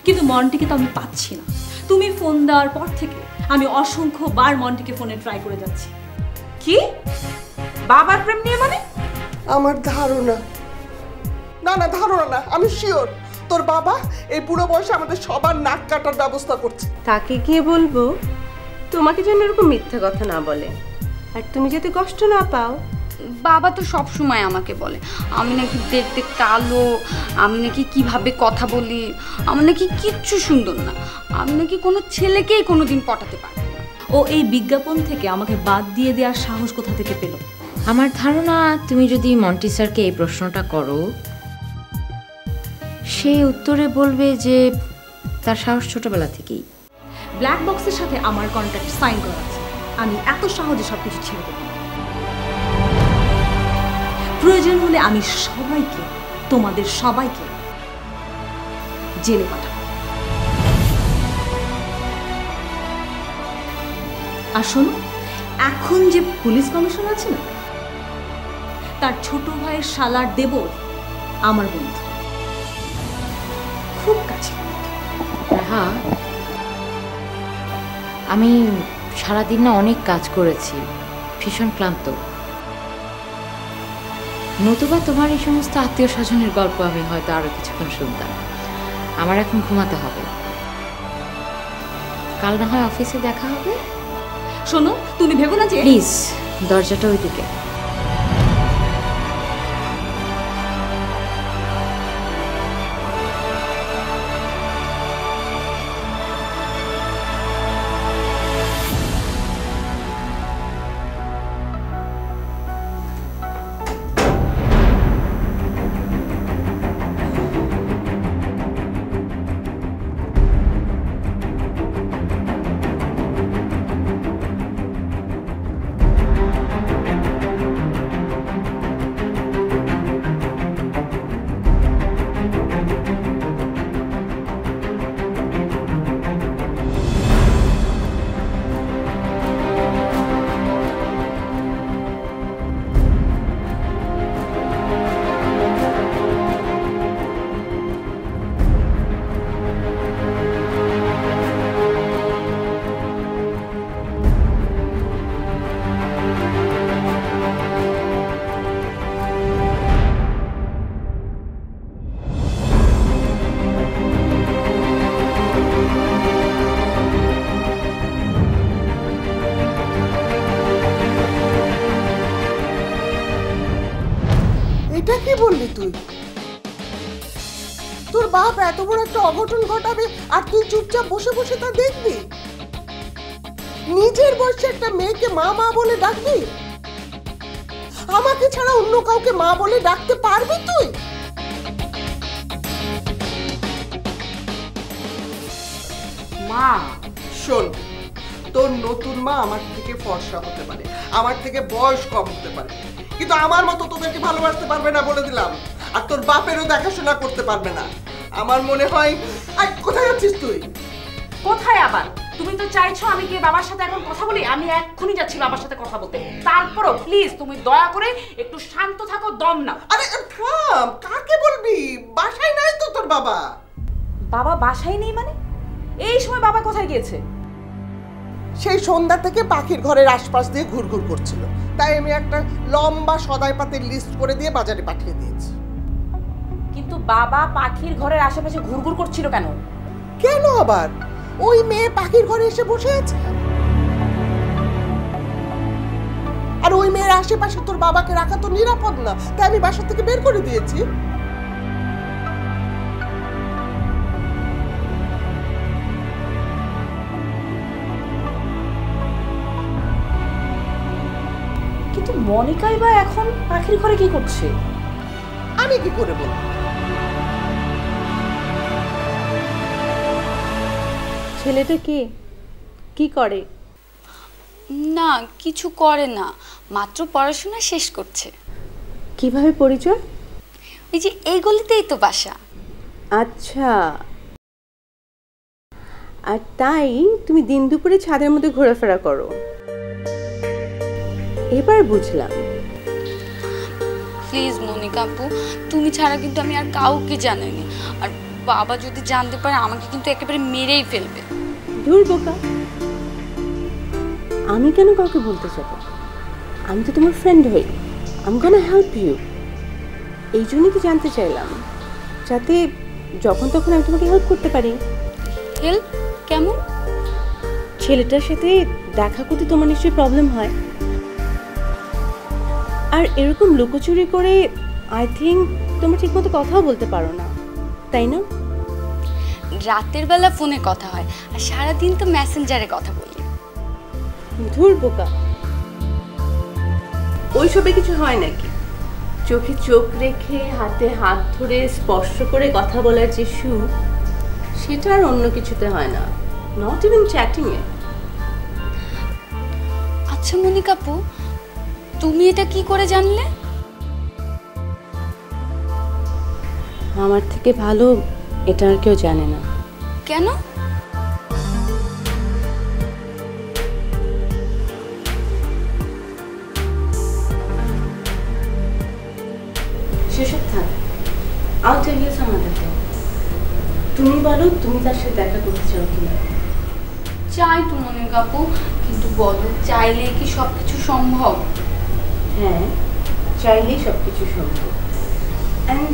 কিন্তু মন্টিকে তো আমি পাচ্ছি না। তুমি ফোন দেওয়ার পর থেকে আমি অসংখ্যবার মন্টিকে ফোনে ট্রাই করে যাচ্ছি। কি বাবার প্রেম নিয়ে মানে? আমার ধারণা, না ধারণা না, আমি শিওর তোর বাবা এই বুড়ো বয়সে আমাদের সবার নাক কাটার ব্যবস্থা করছে। তাকে গিয়ে বলবো তোমাকে যেন এরকম মিথ্যা কথা না বলে, আর তুমি যাতে কষ্ট না পাও। বাবা তো সব সময় আমাকে বলে আমি নাকি দেখতে কালো, আমি নাকি কিভাবে কথা বলি, আমার নাকি কিচ্ছু সুন্দর না, আমি নাকি কোনো ছেলেকেই কোনোদিন পটাতে পারবো না। ও এই বিজ্ঞাপন থেকে আমাকে বাদ দিয়ে দেওয়ার সাহস কোথা থেকে পেল? আমার ধারণা তুমি যদি মন্টি স্যারকে এই প্রশ্নটা করো, সে উত্তরে বলবে যে তার সাহস ছোটবেলা থেকেই। ব্ল্যাক বক্সের সাথে আমার কন্ট্রাক্ট সাইন করা আছে, আমি এত সহজে সবকিছু ছেড়ে দেব। প্রয়োজন হলে আমি সবাইকে, তোমাদের সবাইকে জেলে পাঠাবো। আর শোনো, এখন যে পুলিশ কমিশন আছে না, তার ছোট ভাইয়ের শালার দেবর আমার বন্ধু, খুব কাছে। রাহা, আমি সারাদিন না অনেক কাজ করেছি, ভীষণ ক্লান্ত। নতুবা তোমার এই সমস্ত আত্মীয় স্বজনের গল্প আমি হয়তো আরো কিছুক্ষণ শুনতাম। আমার এখন ঘুমাতে হবে, কাল না হয় অফিসে দেখা হবে। শোনো, তুমি ভেবো না যে প্লিজ দরজাটা ওইদিকে। এটা কি বললি তুই? তোর বাপ এত বড় একটা অঘটন ঘটাবে আর তুই চুপচাপ বসে বসে তা দেখবি? নিজের বয়সে একটা মেয়েকে মা মা বলে ডাকবি? আমাকে ছাড়া অন্য কাউকে মা বলে ডাকতে পারবি তুই? মা শোন, তোর নতুন মা আমার থেকে ফর্সা হতে পারে, আমার থেকে বয়স কম হতে পারে, কিন্তু আমার মতো তোদেরকে ভালোবাসতে পারবে না বলে দিলাম। আর তোর বাপেরও দেখাশোনা করতে পারবে না। আমার মনে হয়। আই, কোথায় যাচ্ছিস তুই? কোথায় আবার? তুমি তো চাইছো আমি গিয়ে বাবার সাথে এখন কথা বলি, আমি এক্ষুনি যাচ্ছি বাবার সাথে কথা বলতে। তারপরও প্লিজ তুমি দয়া করে একটু শান্ত থাকো, দম নাও। আরে থাম, কাকে বলবি? বাসায় নাই তো তোর বাবা। বাবা বাসায় নেই মানে? এই সময় বাবা কোথায় গিয়েছে? সেই সন্ধ্যা থেকে পাখির ঘরের আশপাশ দিয়ে ঘুরঘুর করছিল, তাই আমি একটা লম্বা সদাই পাতির লিস্ট করে দিয়ে বাজারে পাঠিয়ে দিয়েছি। কিন্তু বাবা পাখির ঘরের আশেপাশে ঘুরঘুর করছিল কেন? কেন আবার? ওই মেয়ে পাখির ঘরে এসে বসে আছে, আর ওই মেয়ের আশেপাশে তোর বাবাকে রাখা তো নিরাপদ না, তাই আমি বাসা থেকে বের করে দিয়েছি। কিন্তু মনিকাই বা এখন পাখির ঘরে কি করছে? আমি কি করে বলবো? ছেলেটা কি করে? না কিছু করে না, মাত্র পড়াশোনা শেষ করছে। কিভাবে পরিচয়? এই যে এই গলিতেই তো বাসা। আচ্ছা, আর তাই তুমি দিন দুপুরে ছাদের মধ্যে ঘোরাফেরা করো? এবার বুঝলাম। প্লিজ মনিকা আপু, তুমি ছাড়া কিন্তু আমি আর কাউকে জানিনি। আর বাবা যদি জানতে পারে আমাকে কিন্তু একেবারে মেরেই ফেলবে। ধুর বোকা, আমি কেন কাউকে বলতে যাব? আমি তো তোমার ফ্রেন্ড হই, আই গোনা হেল্প ইউ। এই জন্যই তো জানতে চাইলাম, যাতে যখন তখন আমি তোমাকে হেল্প করতে পারি। হেল্প কেমন? ছেলেটার সাথে দেখা করতে তোমার নিশ্চয়ই প্রবলেম হয়, আর এরকম লুকোচুরি করে আই থিঙ্ক তোমরা ঠিকমতো কথাও বলতে পারো না, তাই না? রাতের বেলা ফোনে কথা হয়, আর সারাদিন তো মেসেঞ্জারে কথা বলি। ধুর বোকা, ওইসবে কিছু হয় নাকি? চোখে চোখ রেখে হাতে হাত ধরে স্পর্শ করে কথা বলার যে সুখ, সেটা আর অন্য কিছুতে হয় না, নট ইভেন চ্যাটিং এ। আচ্ছা মনিকা আপু, তুমি এটা কি করে জানলে? আমার থেকে ভালো এটা আর কেউ জানে না। কেন? সেসব থাক, I'll tell you some other thing. তুমি বলো, তুমি তার সাথে দেখা করতে চাও কিনা? চাই তো মনিকা আপু, কিন্তু বলো চাইলে কি সবকিছু সম্ভব? হ্যাঁ, চাইলেই সব কিছু সম্ভব, and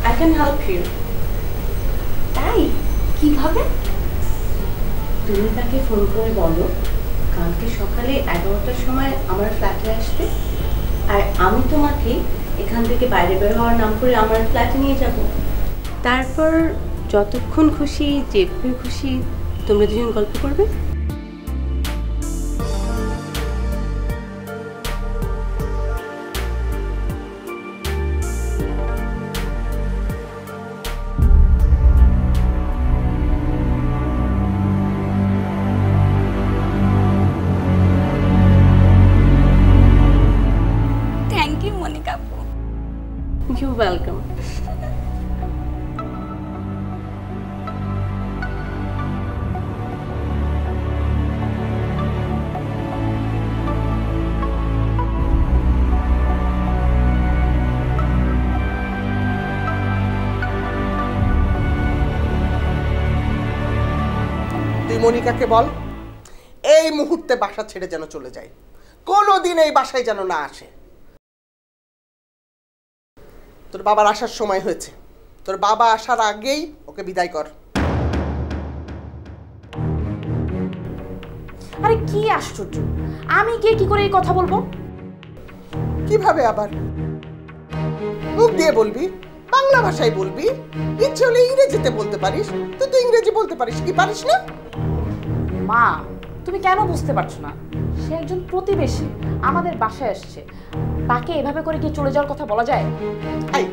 I can help you. তাই? কিভাবে? তুমি তাকে ফোন করে বলো কালকে সকালে 11টার সময় আমার ফ্ল্যাটে আসতে, আর আমি তোমাকে এখান থেকে বাইরে বের হওয়ার নাম করে আমার ফ্ল্যাটে নিয়ে যাব। তারপর যতক্ষণ খুশি, যেভাবে খুশি তোমরা দুজন গল্প করবে। থ্যাংক ইউ মনিকা আপু। You welcome. তুই মনিকাকে বল এই মুহূর্তে বাসা ছেড়ে যেন চলে যায়, কোনোদিন এই বাসায় যেন না আসে। তোর বাবার আসার সময় হয়েছে, তোর বাবা আসার আগেই ওকে বিদায় কর। আরে কি আশ্চর্য, আমি গিয়ে কি করে এই কথা বলবো? কিভাবে আবার? মুখ দিয়ে বলবি, বাংলা ভাষায় বলবি, ইচ্ছে হলে ইংরেজিতে বলতে পারিস। তুই তো ইংরেজি বলতে পারিস, কি পারিস না? মা, তুমি কেন বুঝতে পারছো না? সে একজন প্রতিবেশী, আমাদের বাসায় আসছে, তাকে এভাবে করে কি চলে যাওয়ার কথা বলা যায়? আই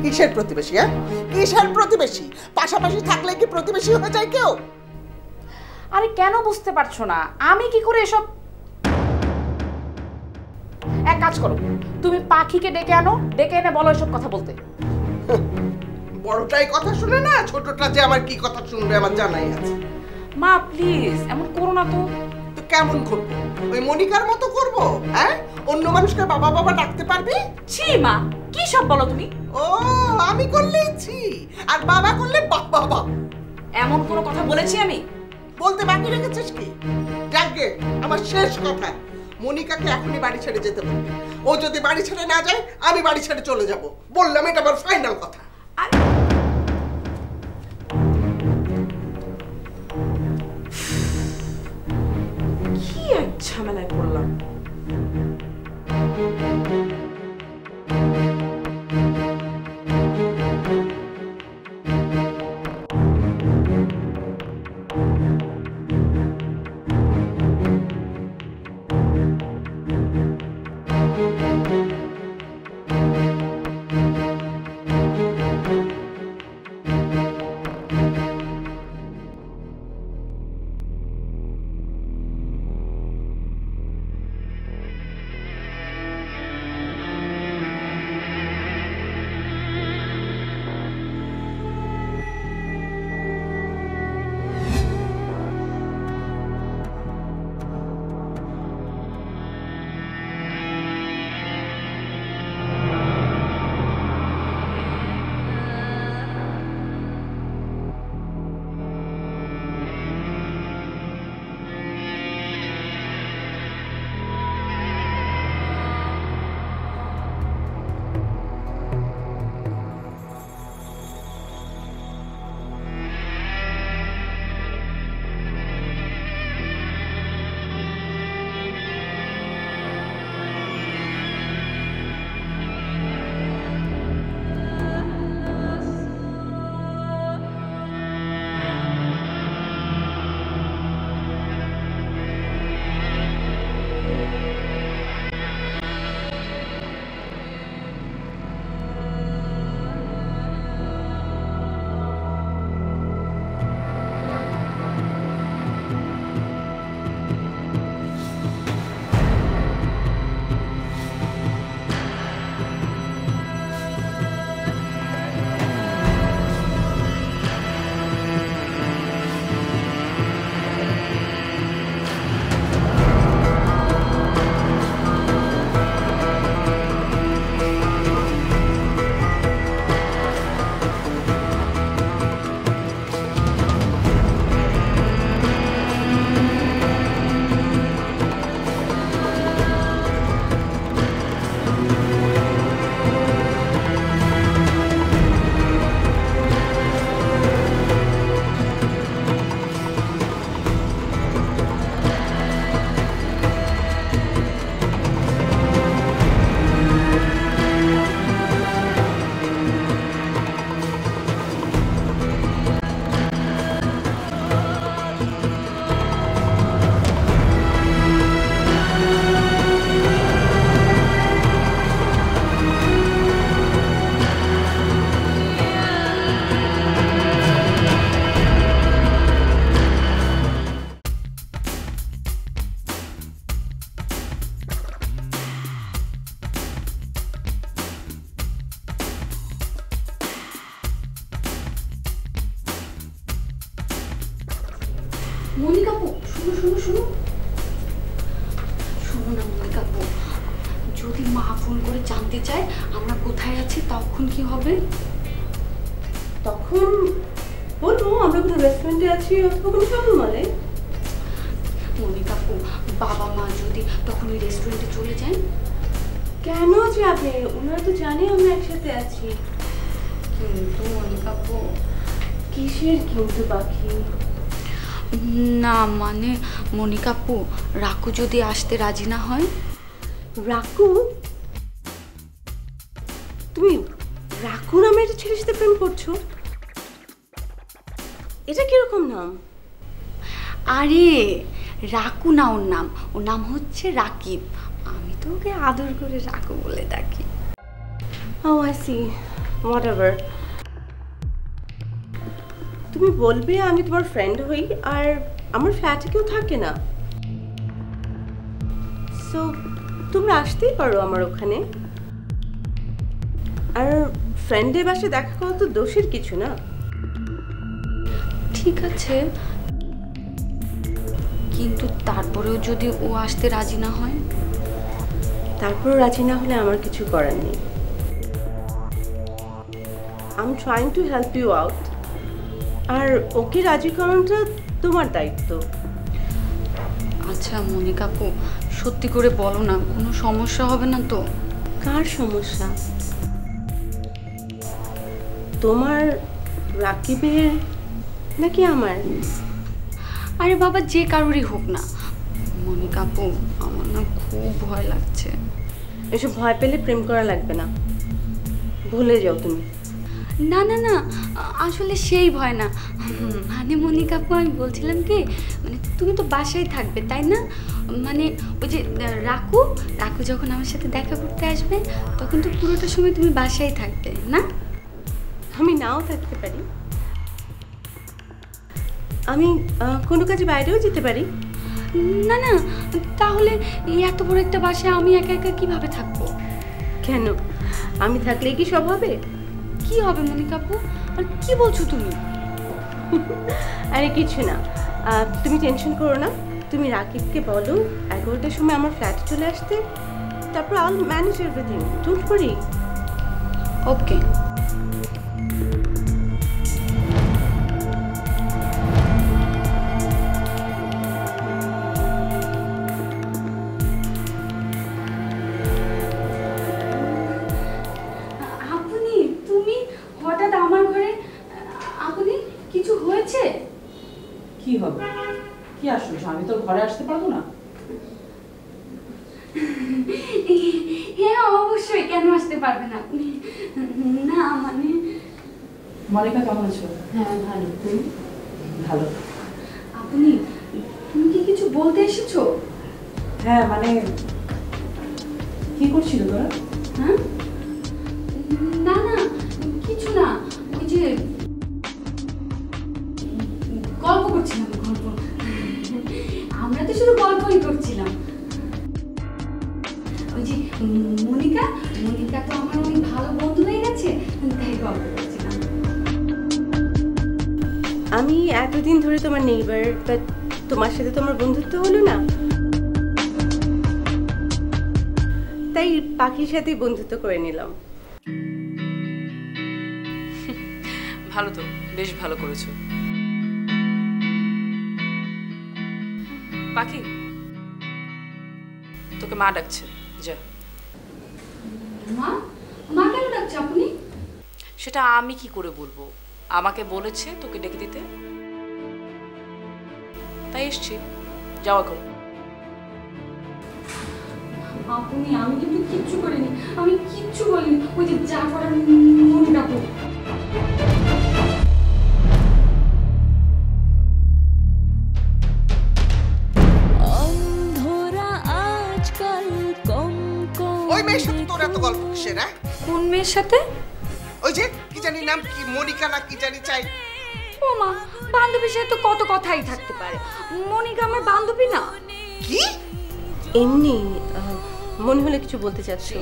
কিসের প্রতিবেশী? হ্যাঁ, কিসের প্রতিবেশী? পাশাপাশি থাকলে কি প্রতিবেশী হয়ে যায় কেউ? আরে কেন বুঝতে পারছো না? আমি কি করে এসব? এক কাজ করো, তুমি পাখিকে ডেকে আনো, ডেকে এনে বলো এসব কথা বলতে। বড়টাই কথা শুনে না, ছোটটা যে আমার কি কথা শুনবে আমার জানাই আছে। মা প্লিজ এমন করো না তো। তো কেমন করবো? ওই মনিকার মতো করব? হ্যাঁ, অন্য মানুষকে বাবা বাবা ডাকতে পারবি? ছি মা, কি সব বলো তুমি? ও, আমি করলেই ছি, আর বাবা করলে বাবা বাবা। এমন কোনো কথা বলেছি আমি? বলতে বাকি রেখেছিস কি? যাকগে, আমার শেষ কথা, মনিকাকে এখনই বাড়ি ছেড়ে যেতে বলবি। ও যদি বাড়ি ছেড়ে না যায়, আমি বাড়ি ছেড়ে চলে যাব। বললাম, এটা আমার ফাইনাল কথা। কি এক ঝামেলায় পড়লাম। মনিকাপু শুনো শুনো শুনো শোনো না মনিকাপু, যদি মা ফোন করে জানতে চায় আমরা কোথায় আছি তখন কি হবে? তখন বলবো আমরা কোনো রেস্টুরেন্টে আছি অথবা কোনো শপিং মলে। মনিকাপু, বাবা মা যদি তখন ওই রেস্টুরেন্টে চলে যায়? কেন যাবে, ওনারা তো জানে আমরা একসাথে আছি। কিন্তু মনিকাপু, কিসের কিন্তু পাখি? না মানে মনিকাপু, রাকু যদি আসতে রাজি না হয়? রাকু? তুমি রাকু নামে একটা ছেলের সাথে প্রেম করছো? এটা কিরকম নাম? আরে রাকু না ওর নাম হচ্ছে রাকিব। আমি তো ওকে আদর করে রাকু বলে ডাকি। Oh, I see. Whatever. তুমি বলবে আমি তোমার ফ্রেন্ড হই আর আমার ফ্ল্যাটে কেউ থাকে না, সো তোমরা আসতেই পারো আমার ওখানে। আর ফ্রেন্ডের বাসায় দেখা করা তো দোষের কিছু না। ঠিক আছে, কিন্তু তারপরেও যদি ও আসতে রাজি না হয়? তারপর রাজি না হলে আমার কিছু করার নেই। I'm trying to help you out. আর ওকে রাজি করানোটা তোমার দায়িত্ব। আচ্ছা মনিকাপু, সত্যি করে বলো না, কোনো সমস্যা হবে না তো? কার সমস্যা? তোমার, রাকিবের, নাকি আমার? আরে বাবা, যে কারোরই হোক না। মনিকাপু, আমার না খুব ভয় লাগছে। এসব ভয় পেলে প্রেম করা লাগবে না, ভুলে যাও তুমি। না না না, আসলে সেই ভয় না। মানে মনিকাপু, আমি বলছিলাম কি, মানে তুমি তো বাসায় থাকবে তাই না? মানে ওই যে রাকু যখন আমার সাথে দেখা করতে আসবে তখন তো পুরোটা সময় তুমি বাসায় থাকবে না? আমি নাও থাকতে পারি, আমি কোনো কাজে বাইরেও যেতে পারি। না না, তাহলে এত বড় একটা বাসায় আমি একা একা কিভাবে থাকবো? কেন, আমি থাকলে কি সব হবে? কি হবে মনিকাপু, আর কি বলছো তুমি? আরে কিছু না, তুমি টেনশন করো না। তুমি রাকিবকে বলো 11টার সময় আমার ফ্ল্যাটে চলে আসতে, তারপর আল ম্যানেজ এভরিথিং, ডোন্ট ওয়ারি। ওকে। আপনি, তুমি হঠাৎ আমার ঘরে? আপনি, কিছু হয়েছে? কি হবে, কি আশ্চর্য, আমি তোর ঘরে আসতে পারবো না? হ্যাঁ অবশ্যই, কেন আসতে পারবেন আপনি? না মানে মনিকা কেমন আছো? হ্যাঁ ভালো, তুমি? ভালো। আপনি, তুমি কি কিছু বলতে এসেছো? হ্যাঁ মানে কি করছিল তোরা? হ্যাঁ না না, কিছু না, ওই যে গল্প করছিলাম, গল্প। আমরা তো শুধু গল্পই করছিলাম। ওই যে মনিকা তো আমার অনেক ভালো বন্ধু হয়ে গেছে, তাই গল্প করছিলাম। আমি এতদিন ধরে তোমার নেইবার, বাট তোমার সাথে তোমার বন্ধুত্ব হলো না, তাই পাখির সাথেই বন্ধুত্ব করে নিলাম। ভালো তো, বেশ ভালো করেছো। পাখি, তোকে মা ডাকছে, যা। মা কেন ডাকছে আপনি? সেটা আমি কি করে বলবো, আমাকে বলেছে তোকে ডেকে দিতে, তাই এসছি, যাও এখন। আপনি, আমি কিন্তু কিচ্ছু করিনি, আমি কিচ্ছু বলিনি, ওই যে যা করার মনে ডাকো। ওই মেয়ের সাথে তোর এত গল্প কিসের? কোন মেয়ের সাথে? ওই যে কি জানি নাম, কি মনিকা না কি জানি চাই। ও মা, বান্ধবীর সাথে তো কত কথাই থাকতে পারে, মনিকা আমার বান্ধবী না। কি? এমনি মনে হলে কিছু বলতে চাচ্ছো,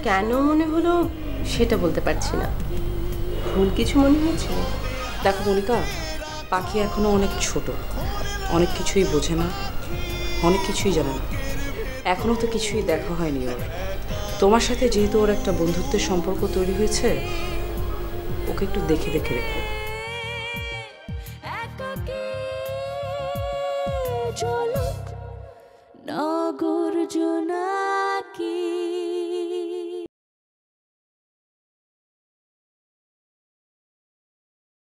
কেন মনে হলো সেটা বলতে পারছি না। ভুল কিছু মনে হয়েছে? দেখো মনিকা, পাখি এখনো অনেক ছোট, অনেক কিছুই বোঝে না, অনেক কিছুই জানে না। এখনো তো কিছুই দেখা হয়নি ওর। তোমার সাথে যেহেতু ওর একটা বন্ধুত্বের সম্পর্ক তৈরি হয়েছে, ওকে একটু দেখে দেখে রেখো। চলো নগর